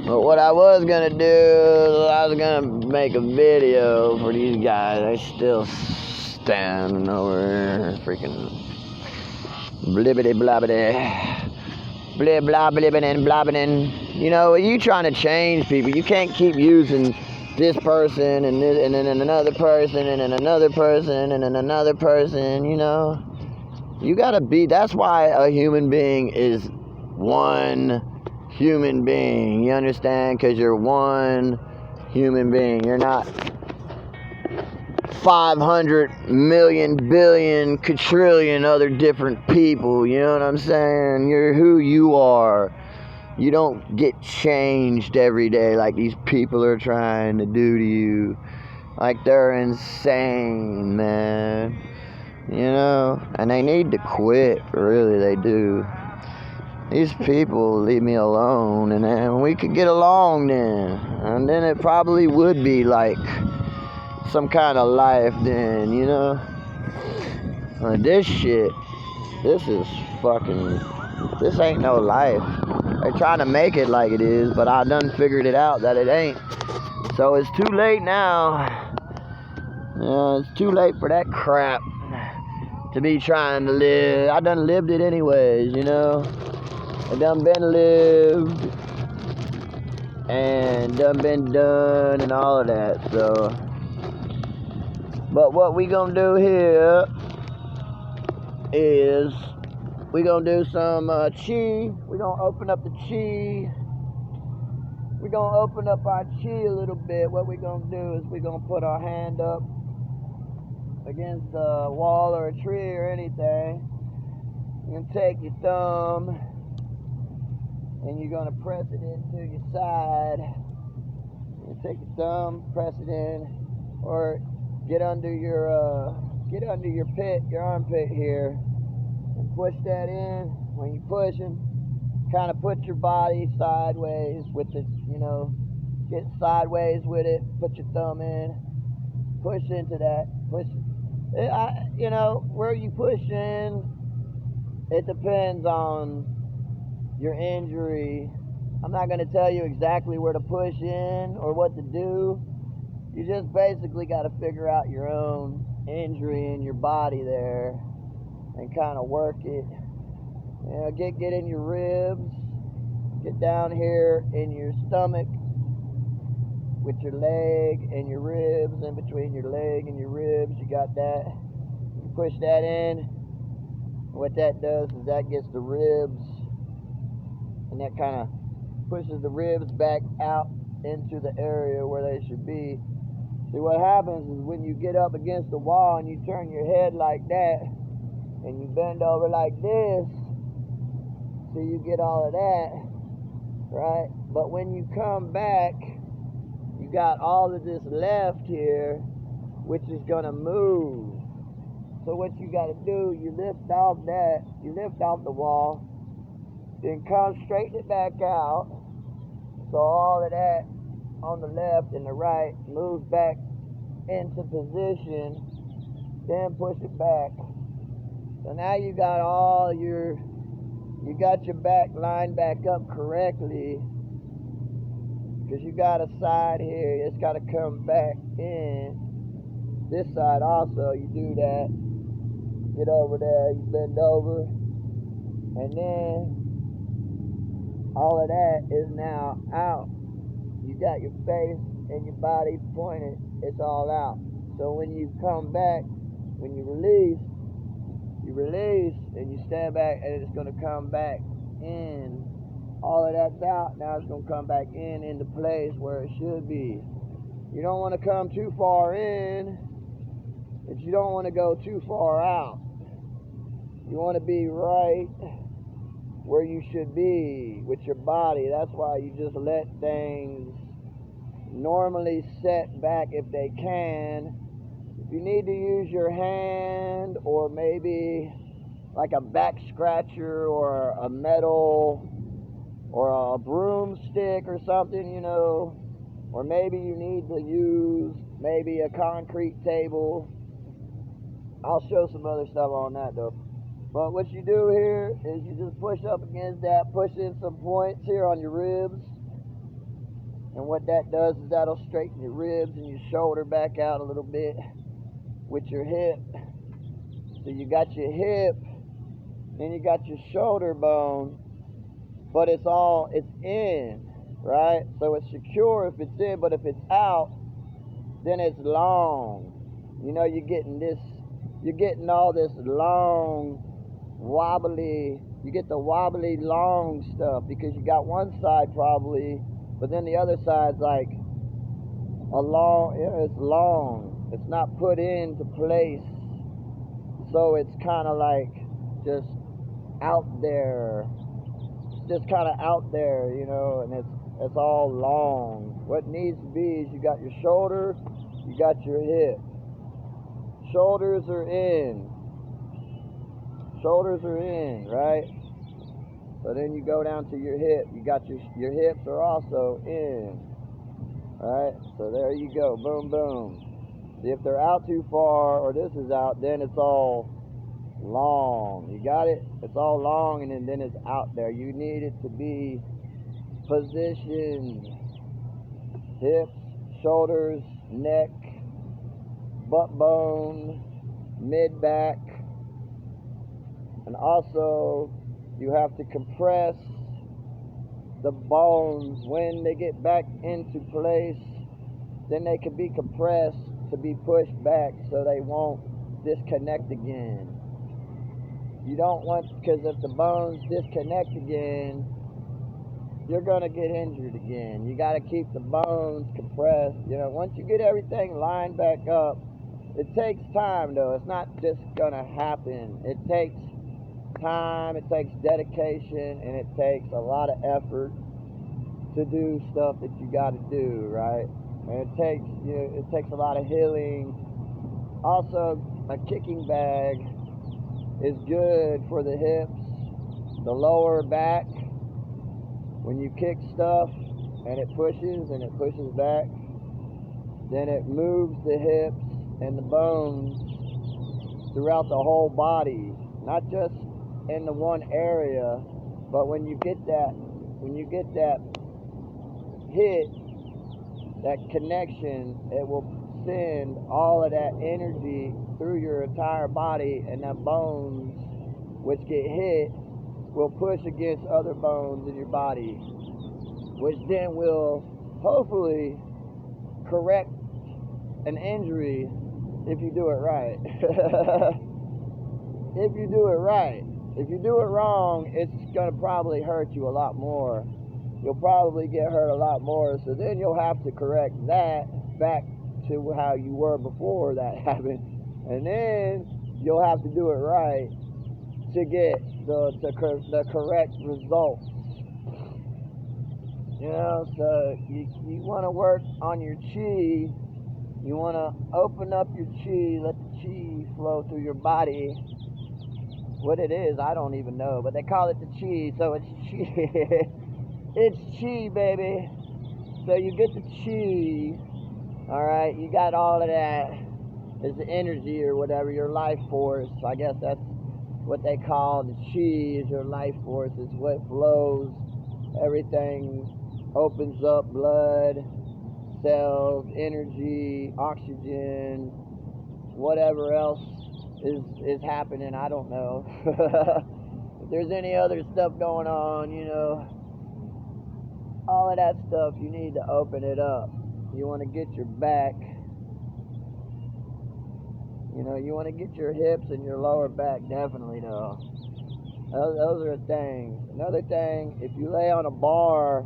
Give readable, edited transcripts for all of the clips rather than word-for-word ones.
But what I was gonna do is I was gonna make a video for these guys. They still standing over here, freaking blibbity blobbity. Blib blah blibbing and blobbing and you know, you trying to change people. You can't keep using this person and this and then another person and then another person and then another person, you know. You gotta be, that's why a human being is one human being. You understand? Because you're one human being. You're not 500 million, billion, quadrillion other different people. You know what I'm saying? You're who you are. You don't get changed every day like these people are trying to do to you. Like they're insane, man. You know? And they need to quit. Really, they do. These people leave me alone, and then we could get along then. And then it probably would be like some kind of life then, you know? This shit, this is fucking, this ain't no life. They're trying to make it like it is, but I done figured it out that it ain't. So it's too late now. Yeah, it's too late for that crap to be trying to live. I done lived it anyways, you know? I done been lived and done been done and all of that, so. But what we gonna do here is we gonna do some chi. We gonna open up the chi. We gonna open up our chi a little bit. What we gonna do is we gonna put our hand up against a wall or a tree or anything. You're gonna take your thumb and you're gonna press it into your side. You take your thumb, press it in, or get under your pit, your armpit here, and push that in. When you're pushing, kind of put your body sideways with it, you know, get sideways with it. Put your thumb in, push into that, push. You know, where you push in, it depends on your injury. I'm not going to tell you exactly where to push in or what to do. You just basically got to figure out your own injury in your body there and kind of work it. You know, get in your ribs, get down here in your stomach with your leg and your ribs, in between your leg and your ribs. You got that. You push that in. What that does is that gets the ribs, and that kind of pushes the ribs back out into the area where they should be. See, what happens is when you get up against the wall and you turn your head like that and you bend over like this, so you get all of that, right? But when you come back, you got all of this left here, which is gonna move. So what you gotta do, you lift off that, you lift off the wall, then come straighten it back out. So all of that on the left and the right moves back into position, then push it back. So now you got you got your back lined back up correctly, because you got a side here, it's got to come back in. This side also, you do that, get over there, you bend over, and then all of that is now out. You got your face and your body pointed, it's all out. So when you come back, when you release, and you stand back, and it's going to come back in. All of that's out, now it's going to come back into place where it should be. You don't want to come too far in, but you don't want to go too far out. You want to be right where you should be with your body. That's why you just let things normally set back if they can. If you need to use your hand or maybe like a back scratcher or a metal or a broomstick or something, you know, or maybe you need to use maybe a concrete table. I'll show some other stuff on that though. But what you do here is you just push up against that, push in some points here on your ribs, And what that does is that'll straighten your ribs and your shoulder back out a little bit with your hip. So you got your hip, then you got your shoulder bone, but it's in, right? So it's secure if it's in, but if it's out, then it's long. You know, you're getting all this long, wobbly, you get the wobbly long stuff because you got one side probably, but then the other side's like it's long. It's not put into place. So it's kind of like just out there. It's just kind of out there, you know, and it's all long. What needs to be is you got your shoulder, you got your hip. Shoulders are in. Shoulders are in, right? So then you go down to your hip. You got your hips are also in. Right? So there you go. Boom, boom. See, if they're out too far or this is out, then it's all long. You got it? It's all long and then it's out there. You need it to be positioned. Hips, shoulders, neck, butt bone, mid back. And also you have to compress the bones when they get back into place. Then they can be compressed to be pushed back so they won't disconnect again. You don't want, because if the bones disconnect again, you're going to get injured again. You got to keep the bones compressed. You know, once you get everything lined back up, it takes time though. It's not just going to happen. It takes time, it takes dedication, and it takes a lot of effort to do stuff that you got to do, right? And it takes a lot of healing. Also, a kicking bag is good for the hips, the lower back. When you kick stuff and it pushes back, then it moves the hips and the bones throughout the whole body, not just in the one area, but when you get that hit, that connection, it will send all of that energy through your entire body, and the bones which get hit will push against other bones in your body, which then will hopefully correct an injury if you do it right. If you do it right. If you do it wrong, it's going to probably hurt you a lot more. You'll probably get hurt a lot more, so then you'll have to correct that back to how you were before that happened. And then you'll have to do it right to get the correct results. You know, so you want to work on your chi. You want to open up your chi, let the chi flow through your body. What it is, I don't even know, but they call it the chi, so it's chi. It's chi, baby. So you get the chi, alright, you got all of that. It's the energy or whatever, your life force. I guess that's what they call the chi, is your life force. It's what flows. Everything opens up, blood, cells, energy, oxygen, whatever else is happening, I don't know. If there's any other stuff going on, you know, all of that stuff, you need to open it up. You want to get your back, you know, you want to get your hips and your lower back, definitely though. Those are the things. Another thing, if you lay on a bar,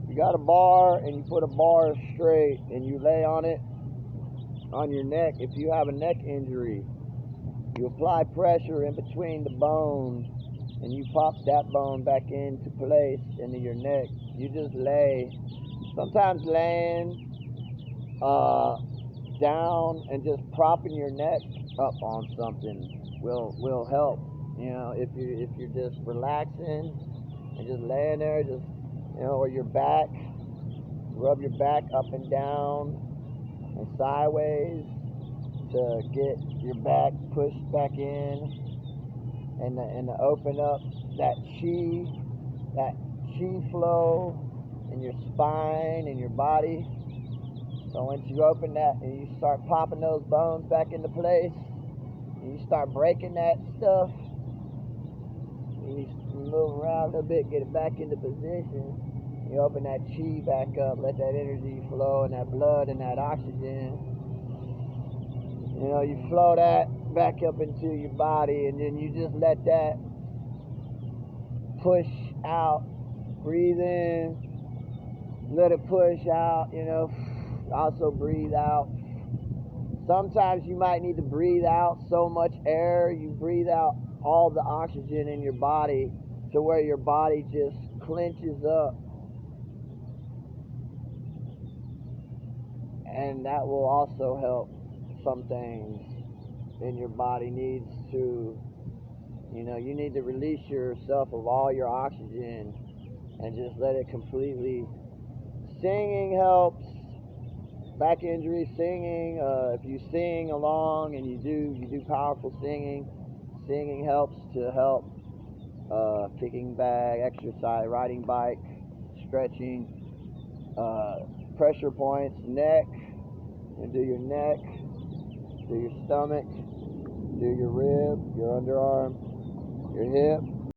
you got a bar and you put a bar straight and you lay on it on your neck. If you have a neck injury, you apply pressure in between the bones and you pop that bone back into place into your neck. You just lay. Sometimes laying down and just propping your neck up on something will help. You know, if you're just relaxing and just laying there, just, you know, or your back, rub your back up and down and sideways to get your back pushed back in and to open up that chi flow in your spine, in your body. So once you open that and you start popping those bones back into place, and you start breaking that stuff, and you move around a little bit, get it back into position, you open that chi back up, let that energy flow and that blood and that oxygen. You know, you flow that back up into your body, and then you just let that push out. Breathe in, let it push out, you know. Also breathe out. Sometimes you might need to breathe out so much air, you breathe out all the oxygen in your body to where your body just clenches up. And that will also help some things in your body needs to, you know, you need to release yourself of all your oxygen and just let it completely. Singing helps. Back injury, singing. If you sing along and you do powerful singing, singing helps to help. Kicking bag, exercise, riding bike, stretching, pressure points, neck. And do your neck, do your stomach, do your rib, your underarm, your hip.